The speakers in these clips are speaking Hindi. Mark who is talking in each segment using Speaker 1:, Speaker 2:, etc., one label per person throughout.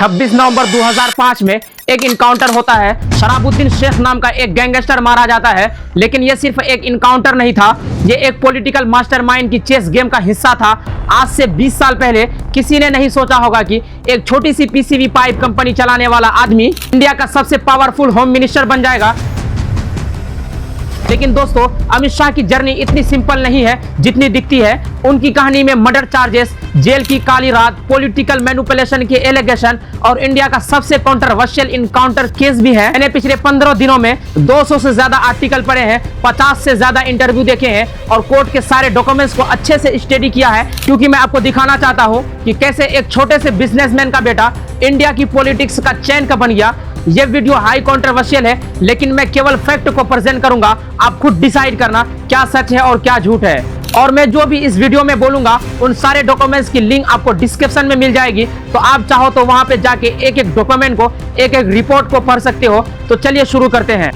Speaker 1: 26 नवंबर 2005 में एक इनकाउंटर होता है। शराबुद्दीन शेख नाम का एक गैंगस्टर मारा जाता है, लेकिन यह सिर्फ एक इनकाउंटर नहीं था, यह एक पॉलिटिकल मास्टरमाइंड की चेस गेम का हिस्सा था। आज से 20 साल पहले किसी ने नहीं सोचा होगा कि एक छोटी सी पीसीबी पाइप कंपनी चलाने वाला आदमी इंडिया का सबसे पावरफुल होम मिनिस्टर बन जाएगा। लेकिन दोस्तों, अमित शाह की जर्नी इतनी सिंपल नहीं है जितनी दिखती है। उनकी कहानी में मर्डर चार्जेस, जेल की काली रात, पॉलिटिकल मैनिपुलेशन के एलिगेशन और इंडिया का सबसे कंट्रोवर्शियल इनकाउंटर केस भी है। मैंने पिछले 15 दिनों में 200 से ज्यादा आर्टिकल पढ़े हैं, 50 से ज्यादा इंटरव्यू देखे हैं और कोर्ट के सारे डॉक्यूमेंट्स को अच्छे से स्टडी किया है, क्योंकि मैं आपको दिखाना चाहता हूं कि कैसे एक छोटे से बिजनेसमैन का बेटा इंडिया की पॉलिटिक्स का चैन का बन गया। यह वीडियो हाई कंट्रोवर्शियल है, लेकिन मैं केवल फैक्ट को प्रेजेंट करूंगा। आप खुद डिसाइड करना क्या सच है और क्या झूठ है। और मैं जो भी इस वीडियो में बोलूंगा उन सारे डॉक्यूमेंट्स की लिंक आपको डिस्क्रिप्शन में मिल जाएगी, तो आप चाहो तो वहां पे जाके एक एक डॉक्यूमेंट को, एक एक रिपोर्ट को पढ़ सकते हो। तो चलिए शुरू करते हैं।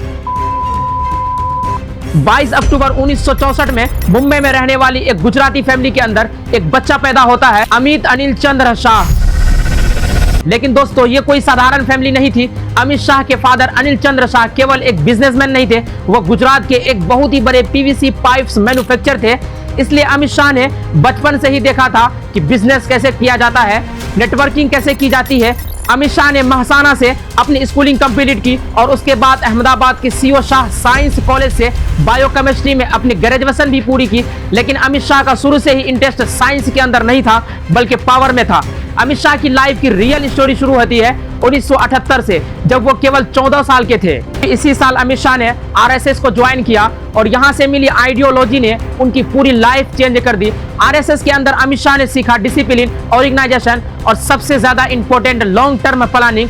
Speaker 1: 22 अक्टूबर 1964 में मुंबई में रहने वाली एक गुजराती फैमिली के अंदर एक बच्चा पैदा होता है, अमित अनिल चंद्र शाह। लेकिन दोस्तों, ये कोई साधारण फैमिली नहीं थी। अमित शाह के फादर अनिल चंद्र शाह केवल एक बिजनेसमैन नहीं थे, वो गुजरात के एक बहुत ही बड़े पीवीसी पाइप्स मैन्युफैक्चरर थे। इसलिए अमित शाह ने बचपन से ही देखा था कि बिजनेस कैसे किया जाता है, नेटवर्किंग कैसे की जाती है। अमित शाह ने महसाना से अपनी स्कूलिंग कंप्लीट की और उसके बाद अहमदाबाद के सीओ शाह साइंस कॉलेज से बायोकेमिस्ट्री में अपनी ग्रेजुएशन भी पूरी की। लेकिन अमित शाह का शुरू से ही इंटरेस्ट साइंस के अंदर नहीं था, बल्कि पावर में था। अमित शाह की लाइफ की रियल स्टोरी शुरू होती है 1978 से, जब वो केवल 14 साल के थे। इसी साल अमित शाह ने आरएसएस को ज्वाइन किया और यहाँ से मिली आइडियोलॉजी ने उनकी पूरी लाइफ चेंज कर दी। आरएसएस के अंदर अमित शाह ने सीखा डिसिप्लिन, ऑर्गेनाइजेशन और सबसे ज्यादा इंपॉर्टेंट लॉन्ग टर्म प्लानिंग।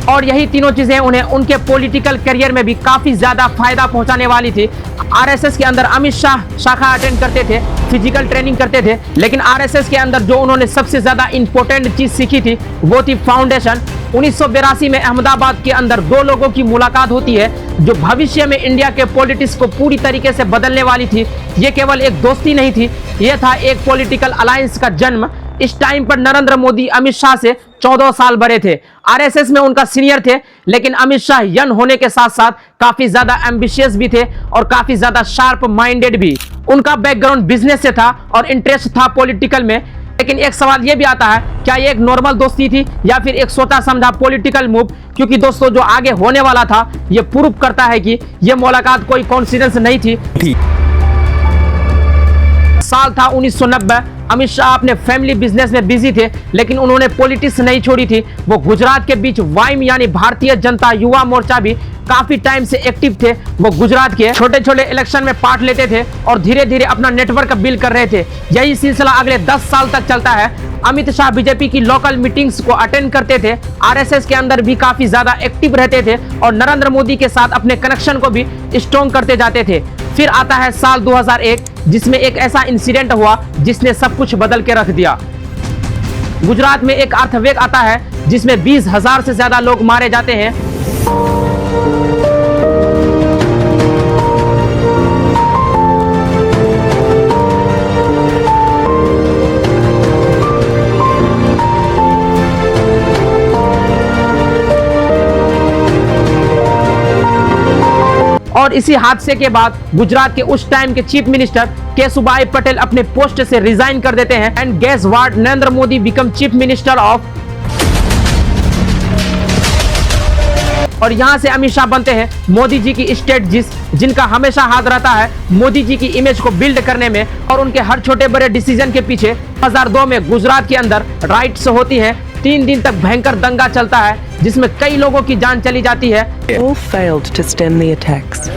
Speaker 1: और यही तीनों चीजें उन्हें उनके पॉलिटिकल करियर में भी काफी ज्यादा फायदा पहुंचाने वाली थी। आरएसएस के अंदर अमित शाह शाखा अटेंड करते थे, फिजिकल ट्रेनिंग करते थे, लेकिन आरएसएस के अंदर जो उन्होंने सबसे ज्यादा इंपॉर्टेंट चीज सीखी थी वो थी फाउंडेशन। 1982 में अहमदाबाद के अंदर दो लोगों की मुलाकात होती है जो भविष्य में इंडिया के पॉलिटिक्स को पूरी तरीके से बदलने वाली थी। ये केवल एक दोस्ती नहीं थी, यह था एक पॉलिटिकल अलायंस का जन्म। इस टाइम पर नरेंद्र मोदी अमित शाह से 14 साल बड़े थे। आरएसएस में उनका सीनियर थे, लेकिन अमित शाह यंग होने के साथ साथ काफी ज्यादा एम्बिशियस भी थे और काफी ज्यादा शार्प माइंडेड भी। उनका बैकग्राउंड बिजनेस से था और इंटरेस्ट था पॉलिटिकल में। लेकिन एक सवाल यह भी आता है, क्या ये एक नॉर्मल दोस्ती थी या फिर एक सोचा समझा पॉलिटिकल मूव? क्योंकि दोस्तों, जो आगे होने वाला था यह प्रूव करता है कि यह मुलाकात कोई कोइंसिडेंस नहीं थी। साल था 1990। अमित शाह अपने फैमिली बिजनेस में बिजी थे, लेकिन उन्होंने पॉलिटिक्स नहीं छोड़ी थी। वो गुजरात के बीच वाइम यानी भारतीय जनता युवा मोर्चा भी काफी टाइम से एक्टिव थे। वो गुजरात के छोटे छोटे इलेक्शन में पार्ट लेते थे और धीरे धीरे अपना नेटवर्क बिल्ड कर रहे थे। यही सिलसिला अगले 10 साल तक चलता है। अमित शाह बीजेपी की लोकल मीटिंग्स को अटेंड करते थे, आरएसएस के अंदर भी काफी ज्यादा एक्टिव रहते थे और नरेंद्र मोदी के साथ अपने कनेक्शन को भी स्ट्रॉन्ग करते जाते थे। फिर आता है साल 2001, जिसमें एक ऐसा इंसिडेंट हुआ जिसने सब कुछ बदल के रख दिया। गुजरात में एक अर्थक्वेक आता है जिसमें 20,000 से ज्यादा लोग मारे जाते हैं। और इसी हादसे के बाद गुजरात के उस टाइम के चीफ मिनिस्टर केशुभाई पटेल अपने पोस्ट से रिजाइन कर देते हैं। And guess what, Narendra Modi become chief minister of. और यहां से अमित शाह बनते हैं मोदी जी की स्ट्रेटजिस्ट, जिनका हमेशा हाथ रहता है मोदी जी की इमेज को बिल्ड करने में और उनके हर छोटे बड़े डिसीजन के पीछे। 2002 में गुजरात के अंदर राइट्स होती हैं। 3 दिन तक भयंकर दंगा चलता है जिसमें कई लोगों की जान चली जाती है।
Speaker 2: All failed to stem the attacks.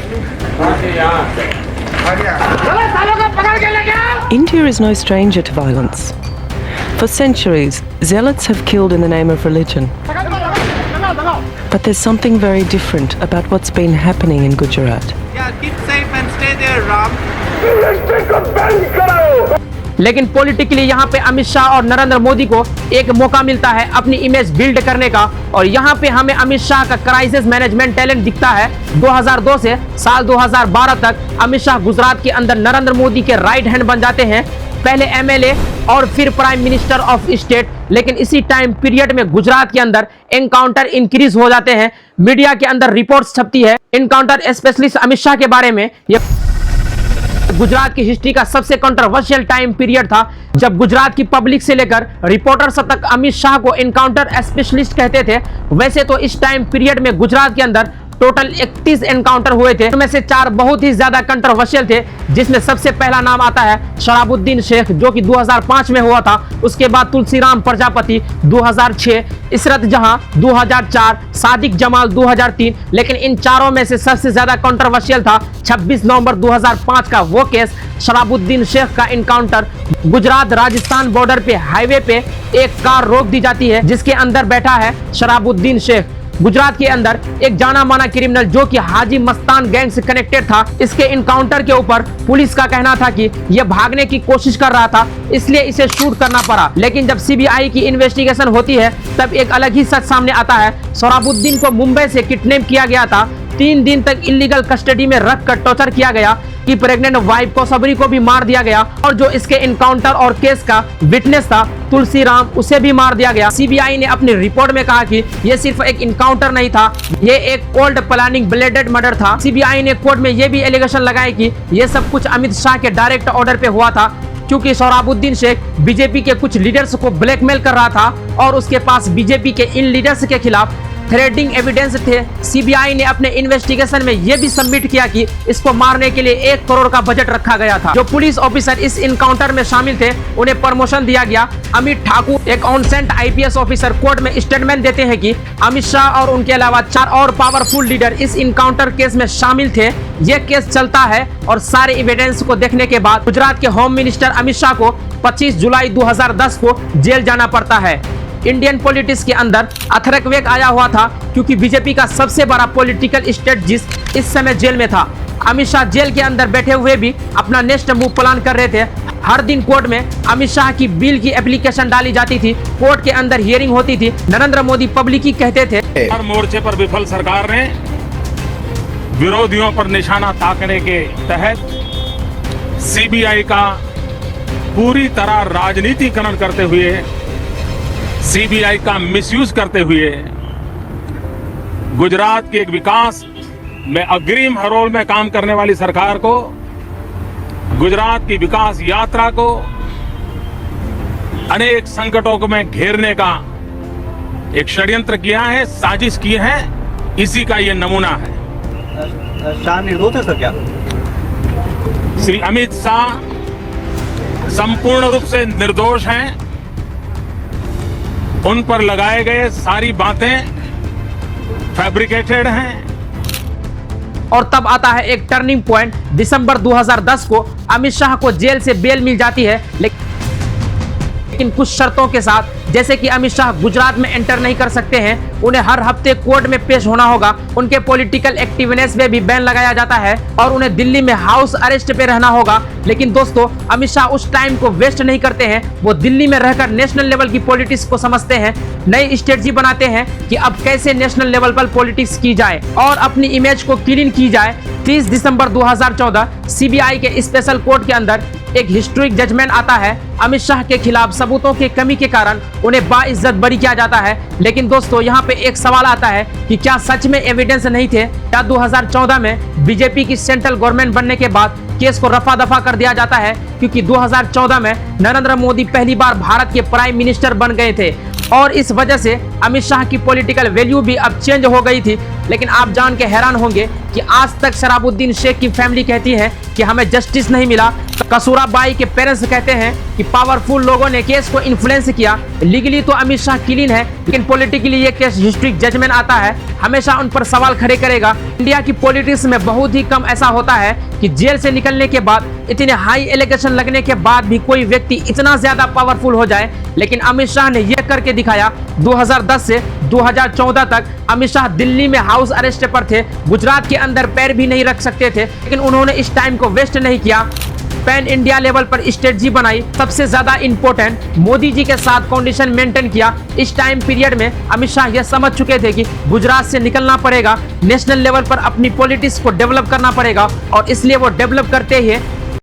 Speaker 2: India is no stranger to violence. For centuries, zealots have killed in the name of religion. But there's something very different about what's been happening in Gujarat.
Speaker 3: Yeah, keep safe and stay there, Ram.
Speaker 1: लेकिन पॉलिटिकली यहाँ पे अमित शाह और नरेंद्र मोदी को एक मौका मिलता है अपनी इमेज बिल्ड करने का। और यहाँ पे हमें अमित शाह का क्राइसिस मैनेजमेंट टैलेंट दिखता है। 2002 से साल 2012 तक अमित शाह गुजरात के अंदर नरेंद्र मोदी के राइट हैंड बन जाते हैं। पहले एमएलए और फिर प्राइम मिनिस्टर ऑफ स्टेट। लेकिन इसी टाइम पीरियड में गुजरात के अंदर एनकाउंटर इंक्रीज हो जाते हैं। मीडिया के अंदर रिपोर्ट्स छपती है एनकाउंटर स्पेशलिस्ट अमित शाह के बारे में। यह गुजरात की हिस्ट्री का सबसे कंट्रोवर्शियल टाइम पीरियड था, जब गुजरात की पब्लिक से लेकर रिपोर्टर्स तक अमित शाह को एनकाउंटर स्पेशलिस्ट कहते थे। वैसे तो इस टाइम पीरियड में गुजरात के अंदर टोटल 31 एनकाउंटर हुए थे, उनमें से 4 बहुत ही ज्यादा कंट्रोवर्शियल थे, जिसमें सबसे पहला नाम आता है शराबुद्दीन शेख, जो कि 2005 में हुआ था। उसके बाद तुलसीराम प्रजापति 2006, इशरत जहां 2004, सादिक जमाल 2003। लेकिन इन चारों में से सबसे ज्यादा कंट्रोवर्शियल था 26 नवंबर 2005 का वो केस, शराबुद्दीन शेख का एनकाउंटर। गुजरात राजस्थान बॉर्डर पे हाईवे पे एक कार रोक दी जाती है, जिसके अंदर बैठा है शराबुद्दीन शेख। गुजरात के अंदर एक जाना माना क्रिमिनल जो कि हाजी मस्तान गैंग से कनेक्टेड था। इसके इनकाउंटर के ऊपर पुलिस का कहना था कि यह भागने की कोशिश कर रहा था, इसलिए इसे शूट करना पड़ा। लेकिन जब सीबीआई की इन्वेस्टिगेशन होती है तब एक अलग ही सच सामने आता है। शराबुद्दीन को मुंबई से किडनैप किया गया था, 3 दिन तक इलीगल कस्टडी में रखकर टॉर्चर किया गया, कि प्रेग्नेंट वाइफ कोसबरी को भी मार दिया गया, और जो इसके इनकाउंटर और केस का विटनेस था तुलसीराम, उसे भी मार दिया गया। सीबीआई ने अपनी रिपोर्ट में कहा कि यह सिर्फ एक इनकाउंटर नहीं था, यह एक कोल्ड प्लानिंग ब्लेडेड मर्डर था। सीबीआई ने कोर्ट में यह भी एलिगेशन लगाया कि यह सब कुछ अमित शाह के डायरेक्ट ऑर्डर पे हुआ था, क्योंकि शराबुद्दीन शेख बीजेपी के कुछ लीडर्स को ब्लैकमेल कर रहा था और उसके पास बीजेपी के इन लीडर्स के खिलाफ थ्रेटिंग एविडेंस थे। सीबीआई ने अपने इन्वेस्टिगेशन में यह भी सबमिट किया कि इसको मारने के लिए 1 करोड़ का बजट रखा गया था। जो पुलिस ऑफिसर इस इनकाउंटर में शामिल थे उन्हें प्रमोशन दिया गया। अमित ठाकुर, एक ऑनसेंट आईपीएस ऑफिसर, कोर्ट में स्टेटमेंट देते हैं कि अमित शाह और उनके अलावा 4 और पावरफुल लीडर इस इनकाउंटर केस में शामिल थे। यह केस चलता है और सारे एविडेंस को देखने के बाद गुजरात के होम मिनिस्टर अमित शाह को 25 जुलाई 2010 को जेल जाना पड़ता है। इंडियन पॉलिटिक्स के अंदर अथर्कवेक आया हुआ था, क्योंकि बीजेपी का सबसे बड़ा पॉलिटिकल स्ट्रेटजिस्ट इस समय जेल में था। अमित शाह जेल के अंदर बैठे हुए भी अपना नेक्स्ट मूव प्लान कर रहे थे। हर दिन कोर्ट में अमित शाह की बिल की एप्लीकेशन डाली जाती थी, कोर्ट के अंदर हियरिंग होती थी। नरेंद्र मोदी पब्लिक कहते थे,
Speaker 4: हर मोर्चे पर विफल सरकार ने विरोधियों पर निशाना ताकने के तहत सीबीआई का पूरी तरह राजनीतिकरण करते हुए, सीबीआई का मिसयूज करते हुए गुजरात के एक विकास में अग्रिम हरोल में काम करने वाली सरकार को, गुजरात की विकास यात्रा को अनेक संकटों को में घेरने का एक षड्यंत्र किया है, साजिश की है। इसी का ये नमूना है।
Speaker 3: शाह निर्दोष है सर क्या?
Speaker 4: श्री अमित शाह संपूर्ण रूप से निर्दोष हैं। उन पर लगाए गए सारी बातें फैब्रिकेटेड हैं।
Speaker 1: और तब आता है एक टर्निंग पॉइंट। दिसंबर 2010 को अमित शाह को जेल से बेल मिल जाती है, लेकिन कुछ शर्तों के साथ, जैसे कि अमित शाह गुजरात में एंटर नहीं कर सकते हैं, उन्हें हर हफ्ते कोर्ट में पेश होना होगा, उनके पॉलिटिकल एक्टिवनेस में भी बैन लगाया जाता है और उन्हें दिल्ली में हाउस अरेस्ट पे रहना होगा। लेकिन दोस्तों, अमित शाह उस टाइम को वेस्ट नहीं करते हैं, वो दिल्ली में रहकर नेशनल लेवल की पॉलिटिक्स को समझते हैं, नई स्ट्रेटजी बनाते हैं कि अब कैसे नेशनल लेवल पर पॉलिटिक्स की जाए और अपनी इमेज को क्लीन की जाए। 30 दिसंबर 2014 सीबीआई के स्पेशल कोर्ट के अंदर एक हिस्टोरिक जजमेंट आता है। अमित शाह के खिलाफ सबूतों की कमी के कारण उन्हें बाइज्जत बरी किया जाता है। लेकिन दोस्तों, यहाँ पे एक सवाल आता है कि क्या सच में एविडेंस नहीं थे, या 2014 में बीजेपी की सेंट्रल गवर्नमेंट बनने के बाद केस को रफा दफा कर दिया जाता है, क्योंकि 2014 में नरेंद्र मोदी पहली बार भारत के प्राइम मिनिस्टर बन गए थे और इस वजह से अमित शाह की पॉलिटिकल वैल्यू भी अब चेंज हो गई थी। लेकिन आप जान के हैरान होंगे कि आज तक शराबुद्दीन शेख की फैमिली कहती है कि हमें जस्टिस नहीं मिला। कसूराबाई के पेरेंट्स कहते हैं कि पावरफुल लोगों ने केस को इन्फ्लुएंस किया। लीगली तो अमित शाह क्लीन है, लेकिन पॉलिटिकली ये केस हिस्ट्रिक जजमेंट आता है, हमेशा उन पर सवाल खड़े करेगा। इंडिया की पॉलिटिक्स में बहुत ही कम ऐसा होता है कि जेल से निकलने के बाद, इतने हाई एलिगेशन लगने के बाद भी कोई व्यक्ति इतना ज्यादा पावरफुल हो जाए। लेकिन अमित शाह ने यह करके दिखाया। 2010 से 2014 तक अमित शाह दिल्ली में हाउस अरेस्ट पर थे, गुजरात के अंदर पैर भी नहीं रख सकते थे, लेकिन उन्होंने इस टाइम को वेस्ट नहीं किया। पैन इंडिया लेवल पर स्ट्रेटजी बनाई। सबसे ज्यादा इंपॉर्टेंट, मोदी जी के साथ कंडीशन मेंटेन किया। इस टाइम पीरियड में अमित शाह यह समझ चुके थे कि गुजरात से निकलना पड़ेगा, नेशनल लेवल पर अपनी पॉलिटिक्स को डेवलप करना पड़ेगा, और इसलिए वो डेवलप करते ही